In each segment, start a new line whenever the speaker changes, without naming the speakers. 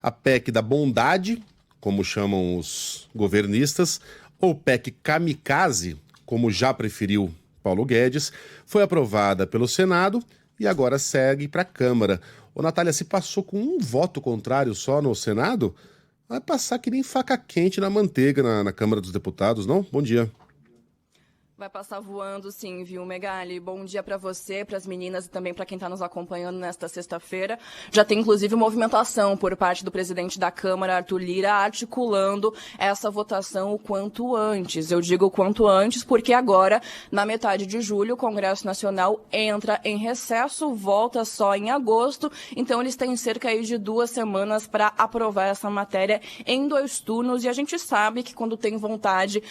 A PEC da bondade, como chamam os governistas, ou PEC kamikaze, como já preferiu Paulo Guedes, foi aprovada pelo Senado e agora segue para a Câmara. Ô, Natália, se passou com um voto contrário só no Senado, vai passar que nem faca quente na manteiga na Câmara dos Deputados, não? Bom dia.
Vai passar voando, sim, viu, Megali? Bom dia para você, para as meninas e também para quem está nos acompanhando nesta sexta-feira. Já tem, inclusive, movimentação por parte do presidente da Câmara, Arthur Lira, articulando essa votação o quanto antes. Eu digo o quanto antes porque agora, na metade de julho, o Congresso Nacional entra em recesso, volta só em agosto. Então, eles têm cerca aí de 2 semanas para aprovar essa matéria em 2 turnos. E a gente sabe que quando tem vontade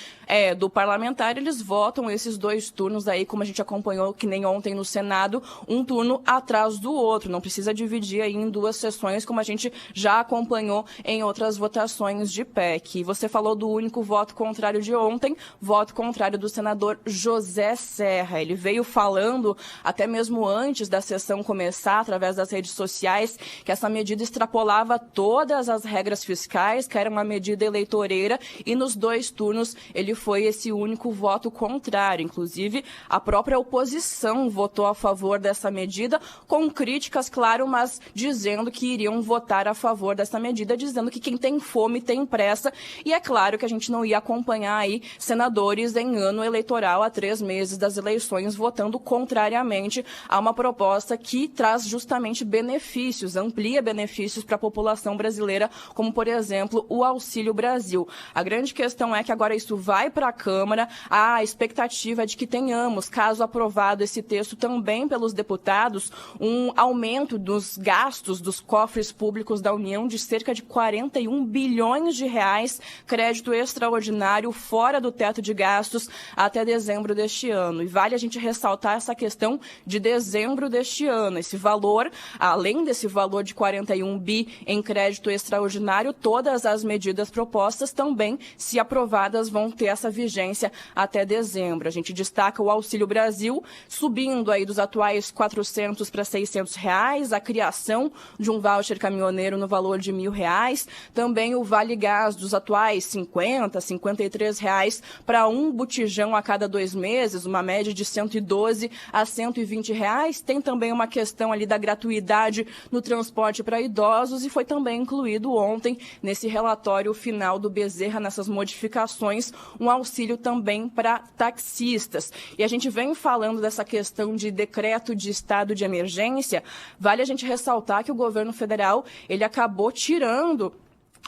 do parlamentar, eles votam esses 2 turnos aí, como a gente acompanhou, que nem ontem no Senado, um turno atrás do outro. Não precisa dividir aí em 2 sessões, como a gente já acompanhou em outras votações de PEC. Você falou do único voto contrário de ontem, voto contrário do senador José Serra. Ele veio falando, até mesmo antes da sessão começar, através das redes sociais, que essa medida extrapolava todas as regras fiscais, que era uma medida eleitoreira, e nos 2 turnos ele foi esse único voto contrário. Inclusive, a própria oposição votou a favor dessa medida, com críticas, claro, mas dizendo que iriam votar a favor dessa medida, dizendo que quem tem fome tem pressa. E é claro que a gente não ia acompanhar aí senadores em ano eleitoral, há 3 meses das eleições, votando contrariamente a uma proposta que traz justamente benefícios, amplia benefícios para a população brasileira, como, por exemplo, o Auxílio Brasil. A grande questão é que agora isso vai para a Câmara, a expectativa é de que tenhamos, caso aprovado esse texto também pelos deputados, um aumento dos gastos dos cofres públicos da União de cerca de 41 bilhões de reais, crédito extraordinário fora do teto de gastos até dezembro deste ano. E vale a gente ressaltar essa questão de dezembro deste ano. Esse valor, além desse valor de 41 bi em crédito extraordinário, todas as medidas propostas também, se aprovadas, vão ter essa vigência até dezembro. A gente destaca o Auxílio Brasil, subindo aí dos atuais 400 para 600 reais, a criação de um voucher caminhoneiro no valor de R$1.000, também o Vale Gás dos atuais 50, 53 reais para um botijão a cada 2 meses, uma média de 112 a 120 reais. Tem também uma questão ali da gratuidade no transporte para idosos e foi também incluído ontem nesse relatório final do Bezerra, nessas modificações, um auxílio também para taxistas. E a gente vem falando dessa questão de decreto de estado de emergência. Vale a gente ressaltar que o governo federal, ele acabou tirando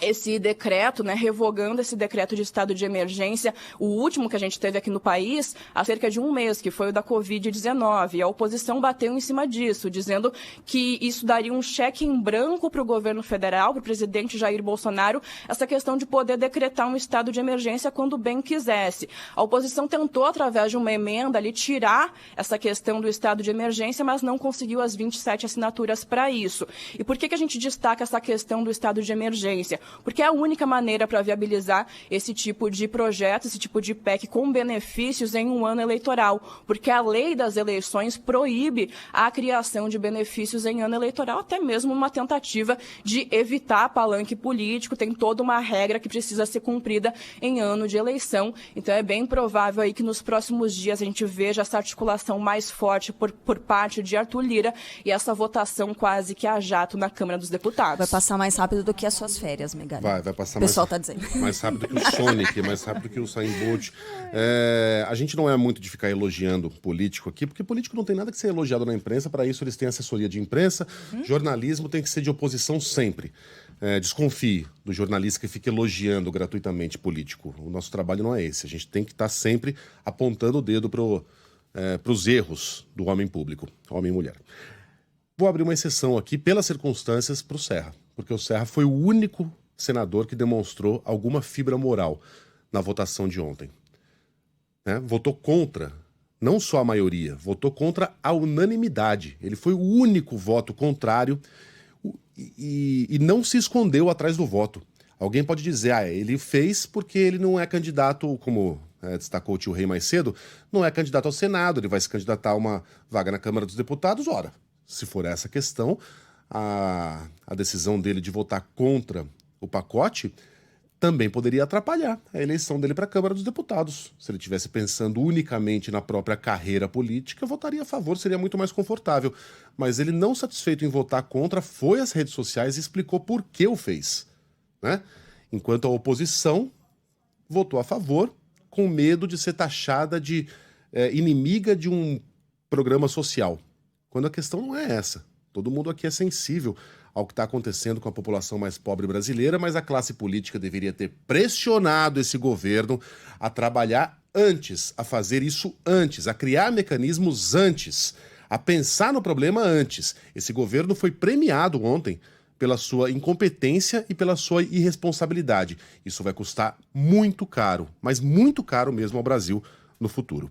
esse decreto, revogando esse decreto de estado de emergência, o último que a gente teve aqui no país, há cerca de 1 mês, que foi o da Covid-19. E a oposição bateu em cima disso, dizendo que isso daria um cheque em branco para o governo federal, para o presidente Jair Bolsonaro, essa questão de poder decretar um estado de emergência quando bem quisesse. A oposição tentou, através de uma emenda, ali, tirar essa questão do estado de emergência, mas não conseguiu as 27 assinaturas para isso. E por que a gente destaca essa questão do estado de emergência? Porque é a única maneira para viabilizar esse tipo de projeto, esse tipo de PEC com benefícios em um ano eleitoral. Porque a lei das eleições proíbe a criação de benefícios em ano eleitoral, até mesmo uma tentativa de evitar palanque político. Tem toda uma regra que precisa ser cumprida em ano de eleição. Então é bem provável aí que nos próximos dias a gente veja essa articulação mais forte por parte de Arthur Lira e essa votação quase que a jato na Câmara dos Deputados.
Vai passar mais rápido do que as suas férias, Megali.
Vai passar
o pessoal está dizendo.
Mais rápido que o Sonic, mais rápido que o Usain Bolt. A gente não é muito de ficar elogiando político aqui, porque político não tem nada que ser elogiado na imprensa, para isso eles têm assessoria de imprensa. Jornalismo tem que ser de oposição sempre. Desconfie do jornalista que fica elogiando gratuitamente político. O nosso trabalho não é esse. A gente tem que estar sempre apontando o dedo para os erros do homem público, homem e mulher. Vou abrir uma exceção aqui, pelas circunstâncias, para o Serra, porque o Serra foi o único senador que demonstrou alguma fibra moral na votação de ontem. Votou contra, não só a maioria, votou contra a unanimidade. Ele foi o único voto contrário e não se escondeu atrás do voto. Alguém pode dizer, ele fez porque ele não é candidato, como destacou o tio Rei mais cedo, não é candidato ao Senado, ele vai se candidatar a uma vaga na Câmara dos Deputados. Ora, se for essa questão, a decisão dele de votar contra o pacote também poderia atrapalhar a eleição dele para a Câmara dos Deputados. Se ele estivesse pensando unicamente na própria carreira política, votaria a favor, seria muito mais confortável. Mas ele, não satisfeito em votar contra, foi às redes sociais e explicou por que o fez, né? Enquanto a oposição votou a favor, com medo de ser taxada de inimiga de um programa social. Quando a questão não é essa. Todo mundo aqui é sensível ao que está acontecendo com a população mais pobre brasileira, mas a classe política deveria ter pressionado esse governo a trabalhar antes, a fazer isso antes, a criar mecanismos antes, a pensar no problema antes. Esse governo foi premiado ontem pela sua incompetência e pela sua irresponsabilidade. Isso vai custar muito caro, mas muito caro mesmo ao Brasil no futuro.